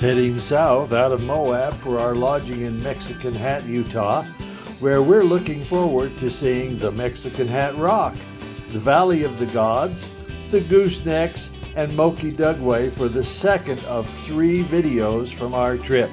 Heading south out of Moab for our lodging in Mexican Hat, Utah, where we're looking forward to seeing the Mexican Hat Rock, the Valley of the Gods, the Goose Necks, and Moki Dugway for the second of 3 videos from our trip.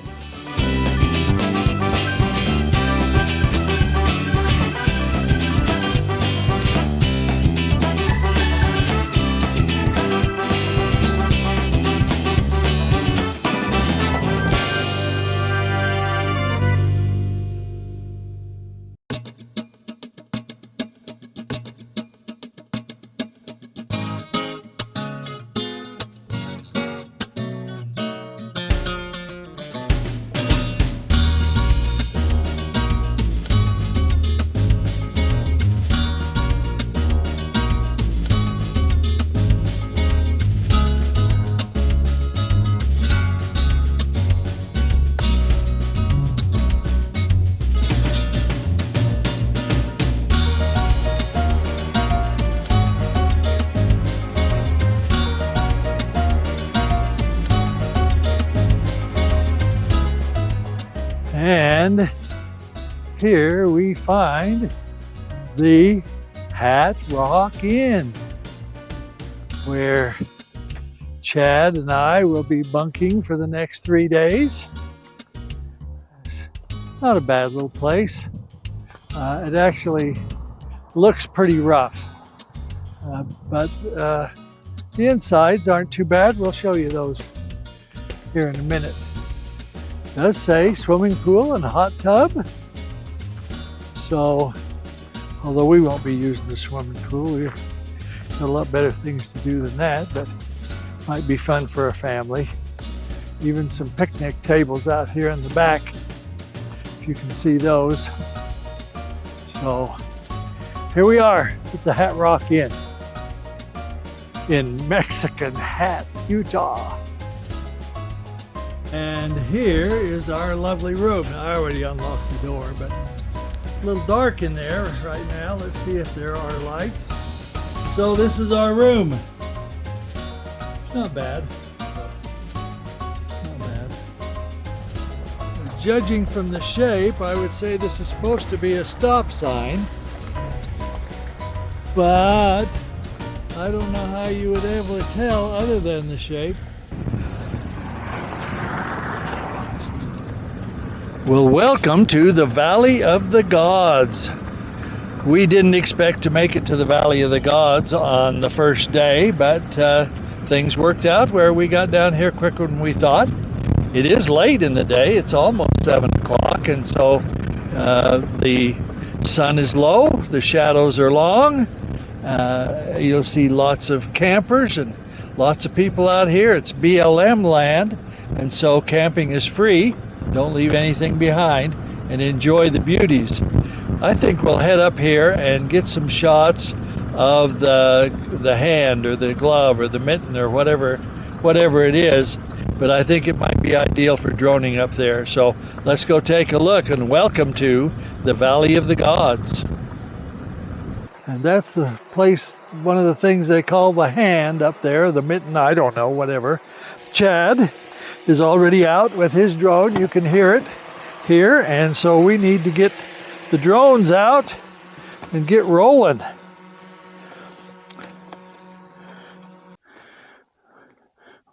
And here we find the Hat Rock Inn, where Chad and I will be bunking for the next 3 days. It's not a bad little place. It actually looks pretty rough, but the insides aren't too bad. We'll show you those here in a minute. It does say swimming pool and hot tub. So, although we won't be using the swimming pool, we've got a lot better things to do than that, but might be fun for a family. Even some picnic tables out here in the back, if you can see those. So, here we are at the Hat Rock Inn in Mexican Hat, Utah. And here is our lovely room. Now, I already unlocked the door, but it's a little dark in there right now. Let's see if there are lights. So this is our room. It's not bad. Not bad. Judging from the shape, I would say this is supposed to be a stop sign. But I don't know how you would be able to tell other than the shape. Well, welcome to the Valley of the Gods. We didn't expect to make it to the Valley of the Gods on the first day, but things worked out where we got down here quicker than we thought. It is late in the day. It's almost 7 o'clock, and so the sun is low, the shadows are long. You'll see lots of campers and lots of people out here. It's BLM land, and so camping is free. Don't leave anything behind and enjoy the beauties. I think we'll head up here and get some shots of the hand or the glove or the mitten or whatever it is. But I think it might be ideal for droning up there. So let's go take a look, and welcome to the Valley of the Gods. And that's the place, one of the things they call the hand up there, the mitten, I don't know, whatever. Chad is already out with his drone. You can hear it here, and so we need to get the drones out and get rolling.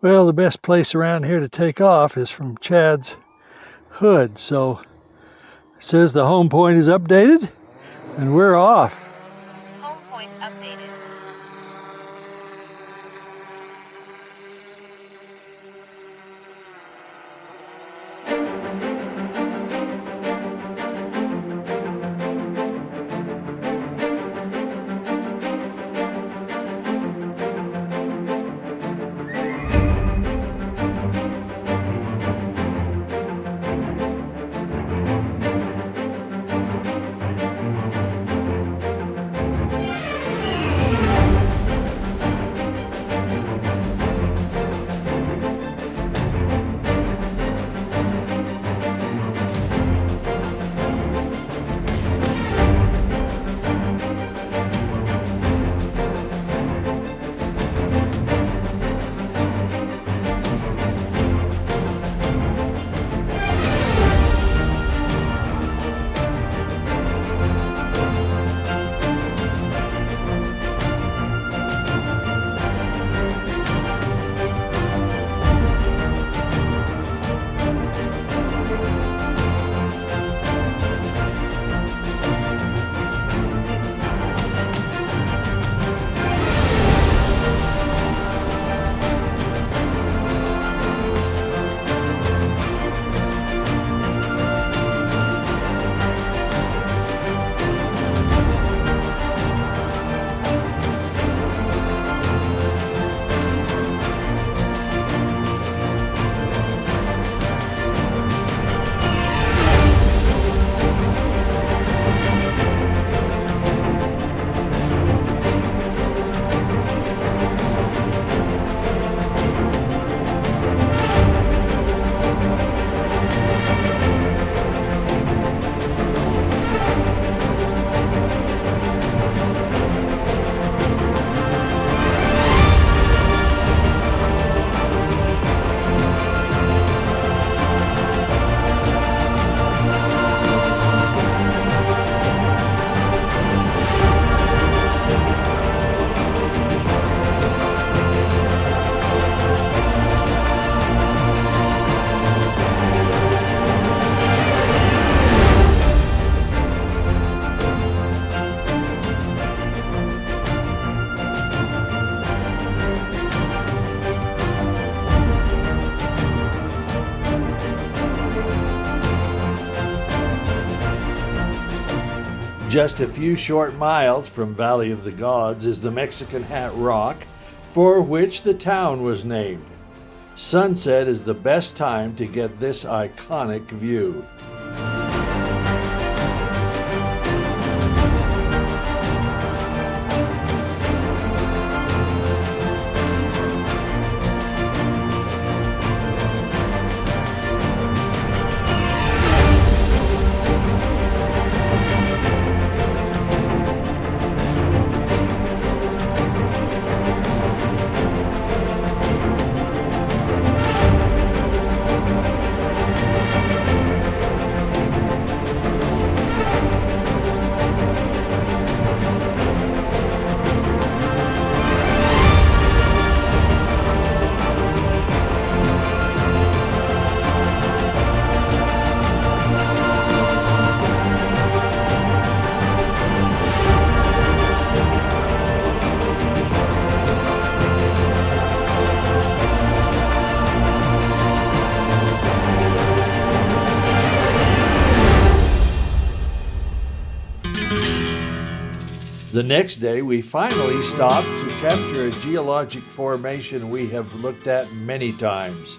Well, the best place around here to take off is from Chad's hood. So it says the home point is updated, and we're off. Home point updated. Just a few short miles from Valley of the Gods is the Mexican Hat Rock, for which the town was named. Sunset is the best time to get this iconic view. The next day, we finally stopped to capture a geologic formation we have looked at many times.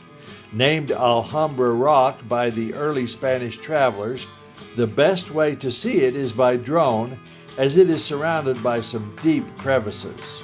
Named Alhambra Rock by the early Spanish travelers, the best way to see it is by drone, as it is surrounded by some deep crevices.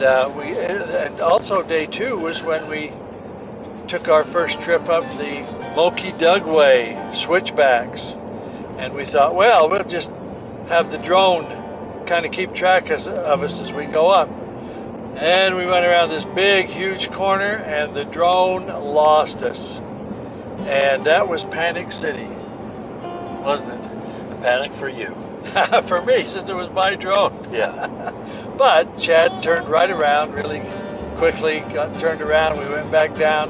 And also day 2 was when we took our first trip up the Moki Dugway switchbacks, and we thought, well, we'll just have the drone kind of keep track of us as we go up. And we went around this big, huge corner, and the drone lost us. And that was Panic City, wasn't it? A panic for you. For me, since it was my drone. Yeah. But Chad turned right around really quickly, got turned around. We went back down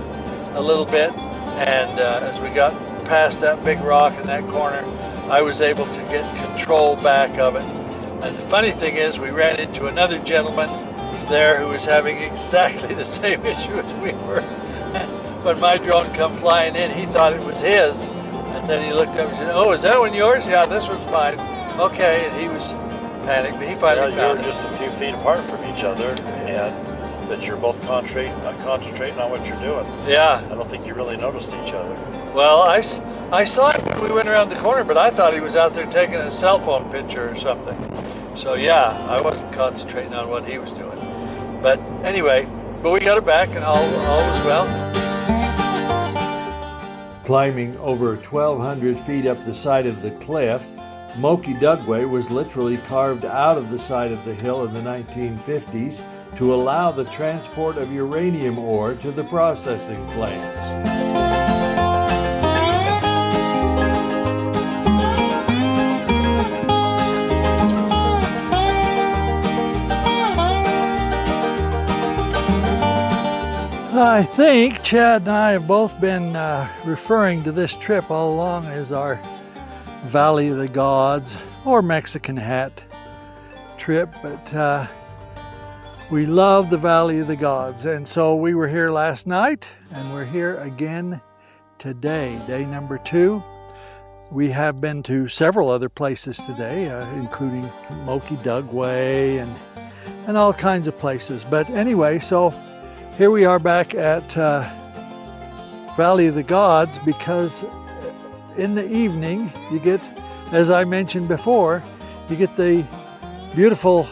a little bit, and as we got past that big rock in that corner, I was able to get control back of it. And the funny thing is, we ran into another gentleman there who was having exactly the same issue as we were. When my drone come flying in, he thought it was his, and then he looked up and said, "Oh, is that one yours?" "Yeah, this one's mine." Okay, and he was panicked, but he finally You found were it. just a few feet apart from each other, and that you're both concentrating on what you're doing. Yeah. I don't think you really noticed each other. Well, I saw him when we went around the corner, but I thought he was out there taking a cell phone picture or something. So yeah, I wasn't concentrating on what he was doing. But anyway, we got it back and all was well. Climbing over 1,200 feet up the side of the cliff, Moki Dugway was literally carved out of the side of the hill in the 1950s to allow the transport of uranium ore to the processing plants. I think Chad and I have both been referring to this trip all along as our Valley of the Gods or Mexican Hat trip, but we love the Valley of the Gods, and so we were here last night and we're here again today, day number 2. We have been to several other places today, including Moki Dugway and all kinds of places, but anyway, so here we are back at Valley of the Gods because in the evening you get, as I mentioned before, you get the beautiful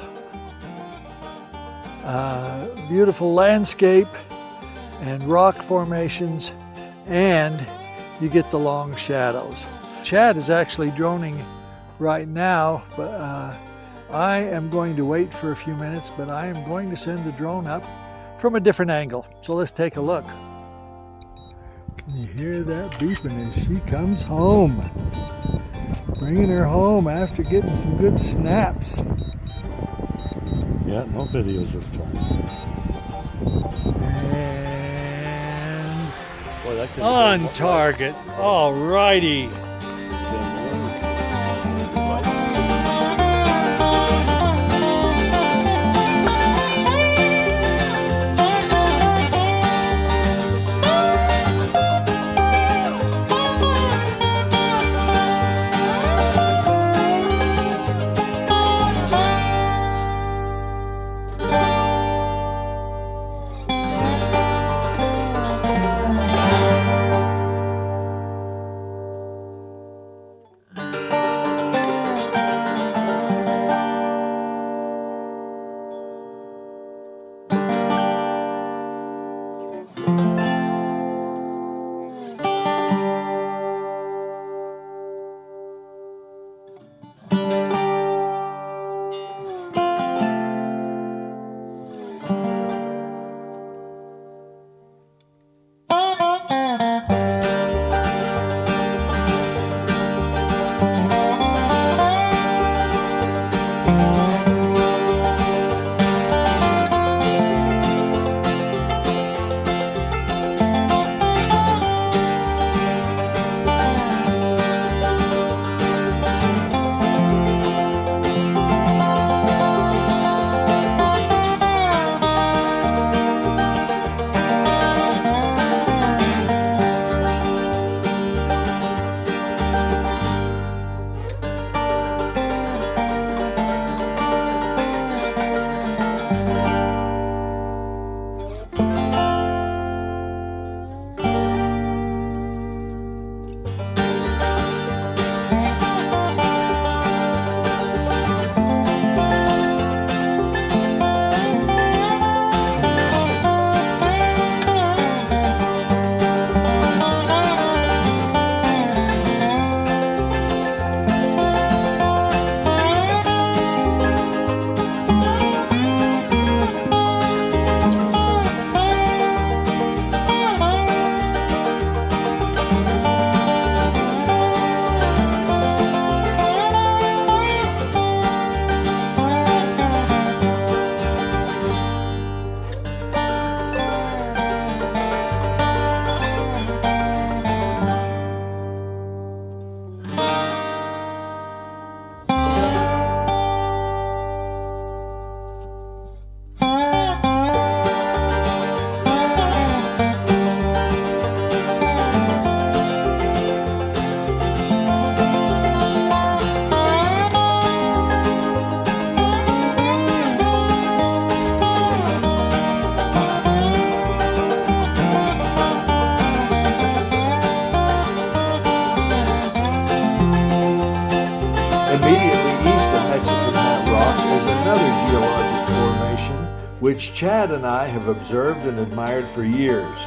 landscape and rock formations, and you get the long shadows. Chad is actually droning right now, but I am going to wait for a few minutes, but I am going to send the drone up from a different angle. So let's take a look. Can you hear that beeping as she comes home? Bringing her home after getting some good snaps. Yeah, no videos this time. And Boy, that could on target. All righty. Immediately east of Mexican Hat Rock is another geologic formation which Chad and I have observed and admired for years.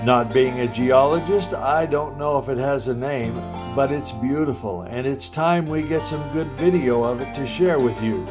Not being a geologist, I don't know if it has a name, but it's beautiful, and it's time we get some good video of it to share with you.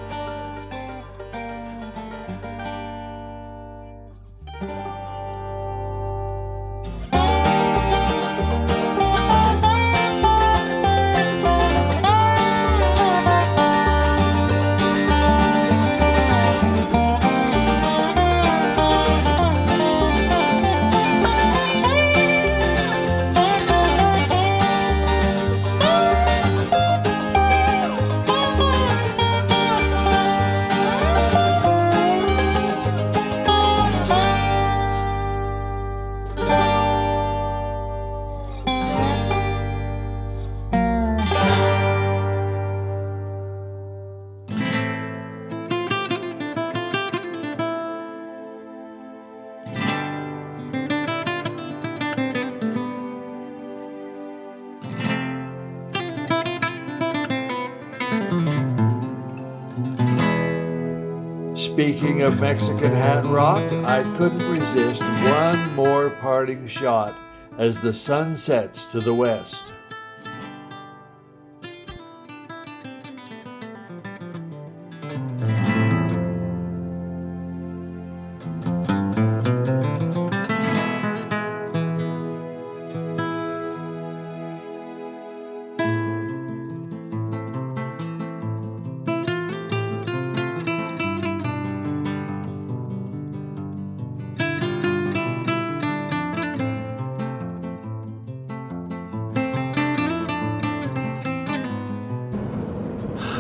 Speaking of Mexican Hat Rock, I couldn't resist one more parting shot as the sun sets to the west.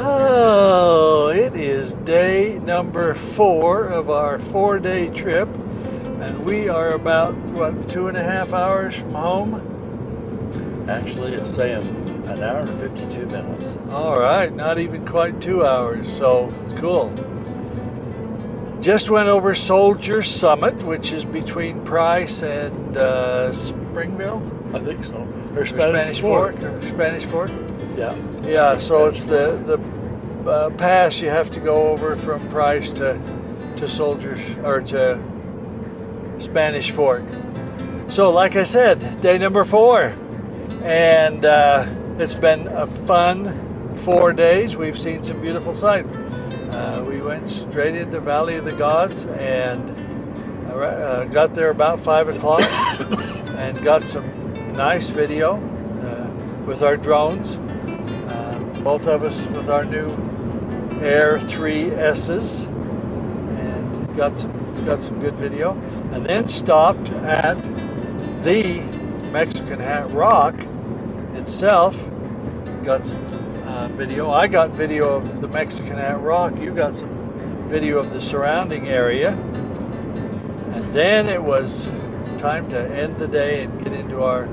Oh, it is day number 4 of our 4-day trip, and we are about, what, 2.5 hours from home? Actually, it's saying an hour and 52 minutes. All right, not even quite 2 hours, so cool. Just went over Soldier Summit, which is between Price and Springville? I think so. Or Spanish Fork? Or Spanish Fork? Yeah. Yeah, so it's the pass you have to go over from Price to Soldiers, or to Spanish Fork. So like I said, day number 4, and it's been a fun 4 days. We've seen some beautiful sights. We went straight into Valley of the Gods and got there about 5 o'clock and got some nice video with our drones. Both of us with our new Air 3S's, and got some good video, and then stopped at the Mexican Hat Rock itself. Got some video. I got video of the Mexican Hat Rock. You got some video of the surrounding area, and then it was time to end the day and get into our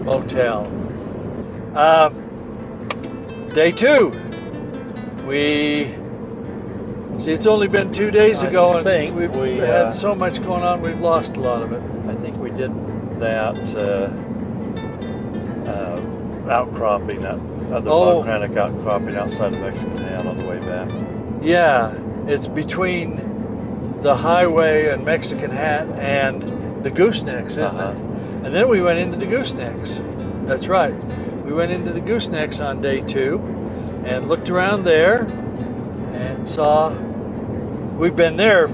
motel. Day 2, it's only been 2 days ago, and we've had so much going on, we've lost a lot of it. I think we did that outcropping, that other volcanic outcropping outside of Mexican Hat on the way back. Yeah, it's between the highway and Mexican Hat and the Goosenecks, isn't it? And then we went into the Goosenecks. That's right. We went into the Goosenecks on day 2 and looked around there and saw, we've been there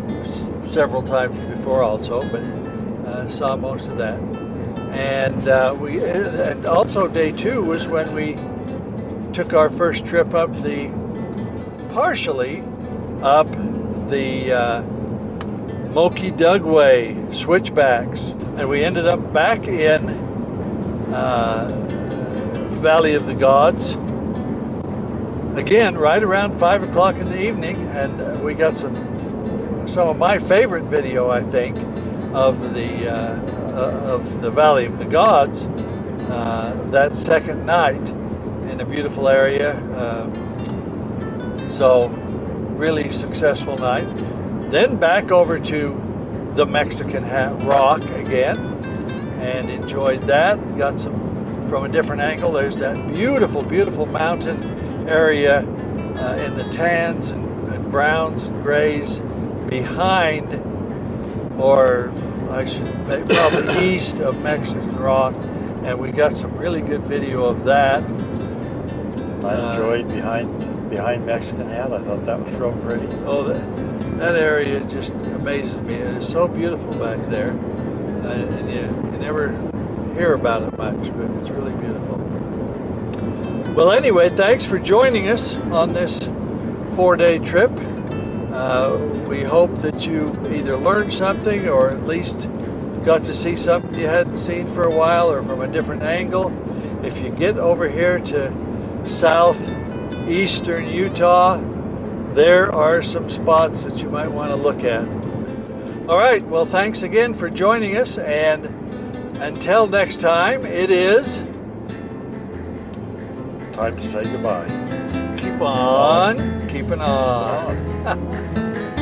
several times before also, but saw most of that. And and also day 2 was when we took our first trip partially up the Moki Dugway switchbacks, and we ended up back in Valley of the Gods again right around 5 o'clock in the evening, and we got some of my favorite video, I think, of the Valley of the Gods that second night in a beautiful area. So really successful night. Then back over to the Mexican Hat Rock again and enjoyed that. Got some from a different angle. There's that beautiful, beautiful mountain area in the tans and browns and grays behind, or I should say probably east of Mexican Rock, and we got some really good video of that. I enjoyed behind Mexican Hat. I thought that was real pretty. Oh, that area just amazes me. It is so beautiful back there, and you never hear about it much, but it's really beautiful. Well, anyway, thanks for joining us on this 4-day trip. We hope that you either learned something or at least got to see something you hadn't seen for a while or from a different angle. If you get over here to Southeastern Utah, there are some spots that you might want to look at. All right, well, thanks again for joining us, and until next time, it is time to say goodbye. keep on keeping on.